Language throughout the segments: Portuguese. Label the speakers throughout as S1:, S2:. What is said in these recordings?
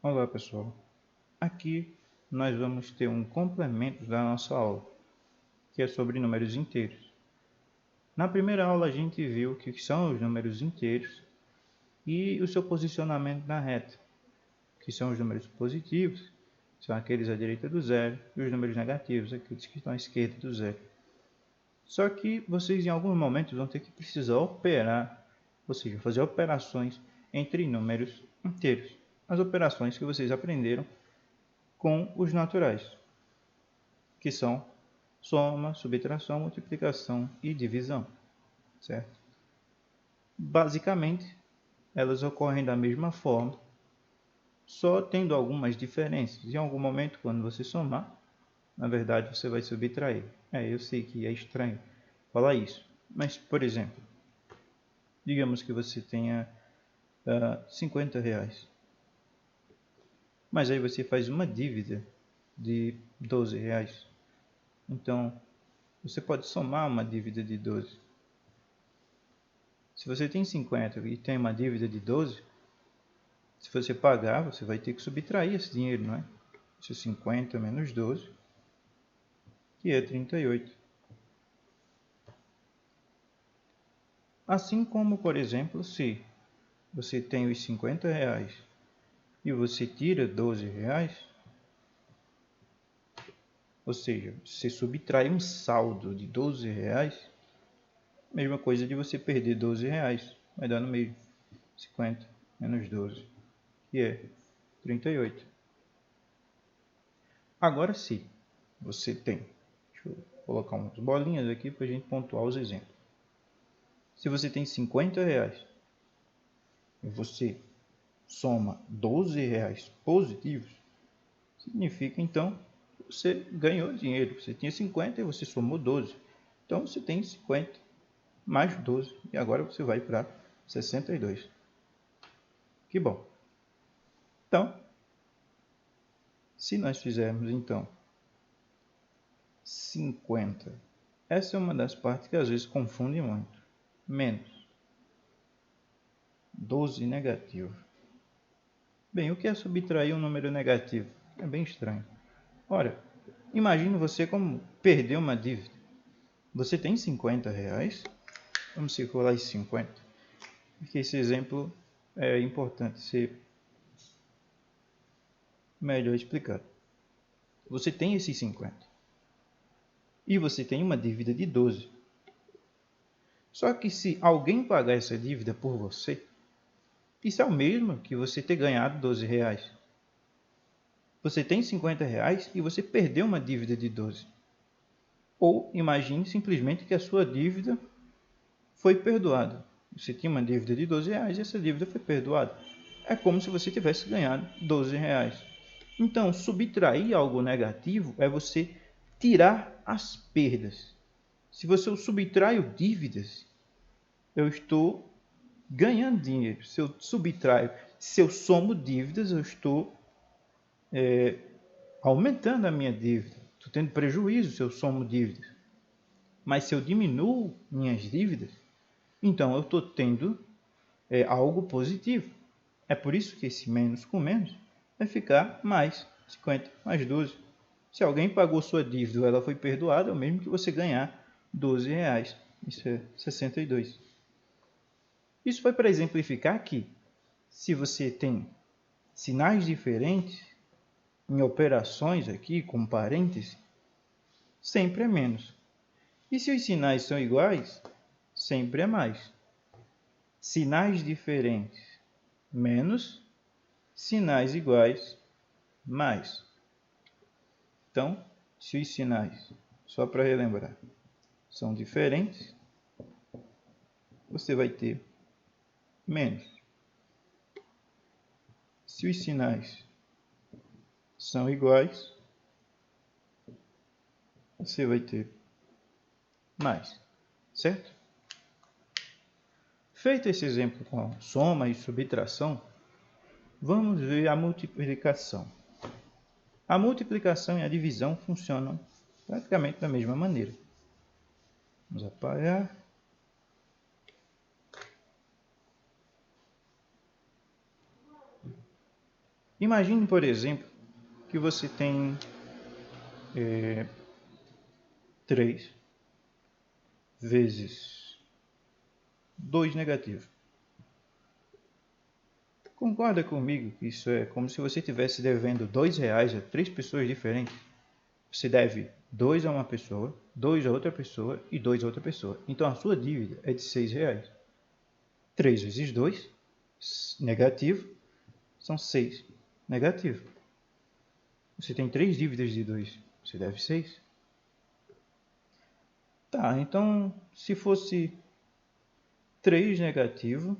S1: Olá pessoal, aqui nós vamos ter um complemento da nossa aula, que é sobre números inteiros. Na primeira aula a gente viu o que são os números inteiros e o seu posicionamento na reta, que são os números positivos, são aqueles à direita do zero, e os números negativos, aqueles que estão à esquerda do zero. Só que vocês em alguns momentos vão ter que precisar operar, ou seja, fazer operações entre números inteiros. As operações que vocês aprenderam com os naturais, que são soma, subtração, multiplicação e divisão, certo? Basicamente, elas ocorrem da mesma forma, só tendo algumas diferenças. Em algum momento, quando você somar, na verdade você vai subtrair. Eu sei que é estranho falar isso, mas, por exemplo, digamos que você tenha 50 reais, mas aí você faz uma dívida de 12 reais. Então, você pode somar uma dívida de 12. Se você tem 50 e tem uma dívida de 12, se você pagar, você vai ter que subtrair esse dinheiro, não é? Isso é 50 menos 12, que é 38. Assim como, por exemplo, se você tem os 50 reais e você tira 12 reais, ou seja, você subtrai um saldo de 12 reais, mesma coisa de você perder 12 reais, vai dar no meio, 50 menos 12, que é 38. Agora sim, você tem, deixa eu colocar umas bolinhas aqui para a gente pontuar os exemplos. Se você tem 50 reais e você soma 12 reais positivos, significa então que você ganhou dinheiro. Você tinha 50 e você somou 12. Então você tem 50 mais 12 e agora você vai para 62. Que bom. Então, se nós fizermos então 50, essa é uma das partes que às vezes confunde muito, menos 12 negativo. Bem, o que é subtrair um número negativo? É bem estranho. Ora, imagine você como perder uma dívida. Você tem 50 reais, vamos circular esses 50, porque esse exemplo é importante ser melhor explicado. Você tem esses 50 e você tem uma dívida de 12. Só que se alguém pagar essa dívida por você, isso é o mesmo que você ter ganhado 12 reais. Você tem 50 reais e você perdeu uma dívida de 12. Ou imagine simplesmente que a sua dívida foi perdoada. Você tinha uma dívida de 12 reais e essa dívida foi perdoada. É como se você tivesse ganhado 12 reais. Então, subtrair algo negativo é você tirar as perdas. Se você subtraio dívidas, eu estou ganhando dinheiro. Se eu subtraio, se eu somo dívidas, eu estou aumentando a minha dívida. Estou tendo prejuízo se eu somo dívidas. Mas se eu diminuo minhas dívidas, então eu estou tendo algo positivo. É por isso que esse menos com menos vai ficar mais 50 mais 12. Se alguém pagou sua dívida ou ela foi perdoada, é o mesmo que você ganhar 12 reais. Isso é 62. Isso foi para exemplificar que, se você tem sinais diferentes em operações aqui, com parênteses, sempre é menos. E se os sinais são iguais, sempre é mais. Sinais diferentes, menos. Sinais iguais, mais. Então, se os sinais, só para relembrar, são diferentes, você vai ter menos. Se os sinais são iguais, você vai ter mais, certo? Feito esse exemplo com soma e subtração, vamos ver a multiplicação. A multiplicação e a divisão funcionam praticamente da mesma maneira. Vamos apagar. Imagine, por exemplo, que você tem 3 vezes 2 negativo. Concorda comigo que isso é como se você estivesse devendo R$ 2 a 3 pessoas diferentes? Você deve 2 a uma pessoa, 2 a outra pessoa e 2 a outra pessoa. Então a sua dívida é de R$ 6. 3 vezes 2, negativo, são 6 negativo. Você tem 3 dívidas de 2, você deve 6. Tá, então se fosse 3 negativo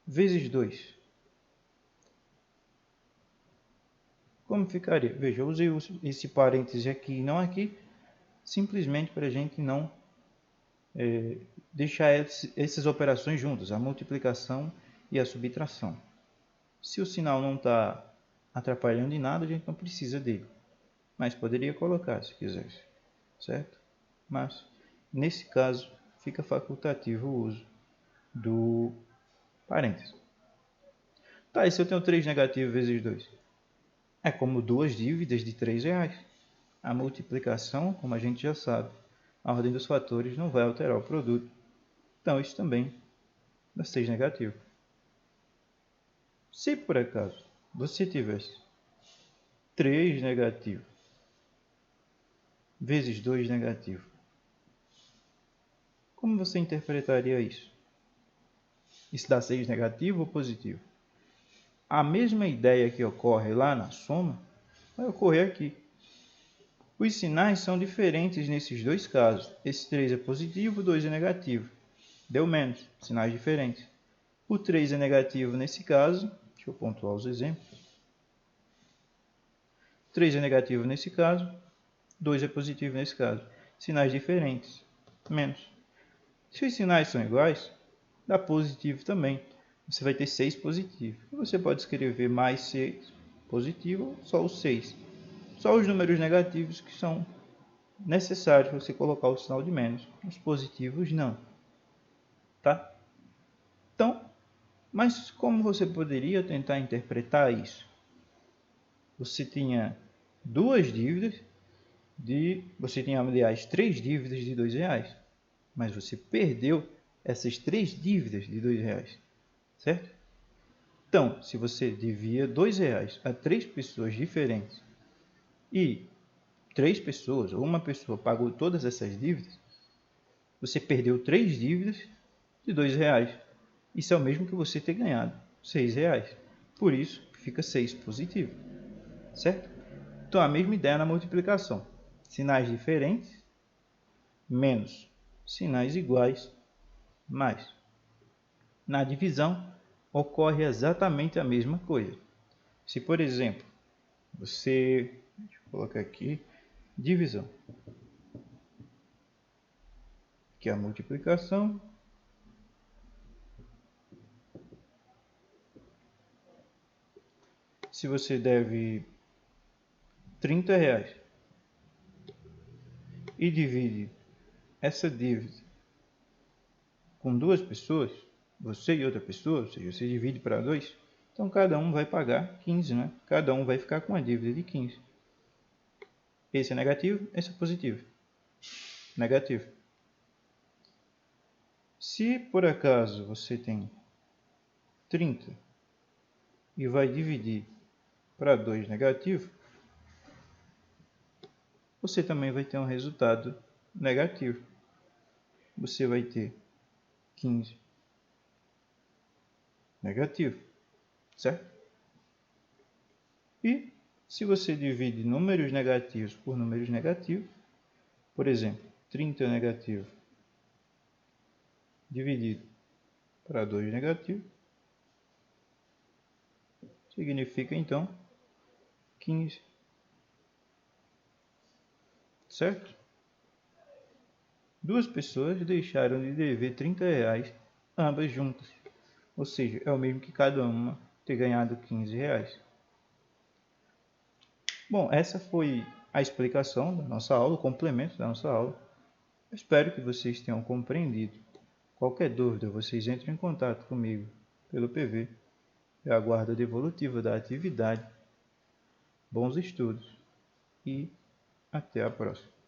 S1: vezes 2, como ficaria? Veja, eu usei esse parêntese aqui e não aqui, simplesmente para a gente não deixar essas operações juntas, a multiplicação e a subtração. Se o sinal não está atrapalhando em nada, a gente não precisa dele. Mas poderia colocar se quisesse, certo? Mas, nesse caso, fica facultativo o uso do parênteses. Tá, e se eu tenho 3 negativo vezes 2? É como duas dívidas de R$ 3. A multiplicação, como a gente já sabe, a ordem dos fatores não vai alterar o produto. Então, isso também dá 6 negativo. Se por acaso você tivesse 3 negativo vezes 2 negativo, como você interpretaria isso? Isso dá 6 negativo ou positivo? A mesma ideia que ocorre lá na soma vai ocorrer aqui. Os sinais são diferentes nesses dois casos. Esse 3 é positivo, 2 é negativo. Deu menos, sinais diferentes. O 3 é negativo nesse caso, deixa eu pontuar os exemplos. 3 é negativo nesse caso, 2 é positivo nesse caso. Sinais diferentes, menos. Se os sinais são iguais, dá positivo também. Você vai ter 6 positivo. Você pode escrever mais 6 positivo, só o 6. Só os números negativos que são necessários você colocar o sinal de menos. Os positivos não. Tá? Então, mas como você poderia tentar interpretar isso? Você tinha duas dívidas você tinha, aliás, 3 dívidas de R$ 2, mas você perdeu essas 3 dívidas de R$ 2, certo? Então, se você devia R$ 2 a 3 pessoas diferentes e 3 pessoas ou uma pessoa pagou todas essas dívidas, você perdeu 3 dívidas de R$ 2. Isso é o mesmo que você ter ganhado R$ 6. Por isso, fica 6 positivo, certo? Então, a mesma ideia na multiplicação. Sinais diferentes, menos. Sinais iguais, mais. Na divisão, ocorre exatamente a mesma coisa. Se, por exemplo, deixa eu colocar aqui, divisão, que é a multiplicação, se você deve R$ 30 e divide essa dívida com duas pessoas, você e outra pessoa, ou seja, você divide para 2, então cada um vai pagar 15, né? Cada um vai ficar com uma dívida de 15. Esse é negativo, esse é positivo. Negativo. Se por acaso você tem 30 e vai dividir para 2 negativo, você também vai ter um resultado negativo. Você vai ter 15 negativo, certo? E se você divide números negativos por números negativos, por exemplo, 30 negativo dividido para 2 negativo, significa então 15, certo? Duas pessoas deixaram de dever R$ 30, ambas juntas. Ou seja, é o mesmo que cada uma ter ganhado R$ 15. Bom, essa foi a explicação da nossa aula, o complemento da nossa aula. Eu espero que vocês tenham compreendido. Qualquer dúvida, vocês entrem em contato comigo pelo PV Eu aguardo a devolutiva da atividade. Bons estudos e até a próxima.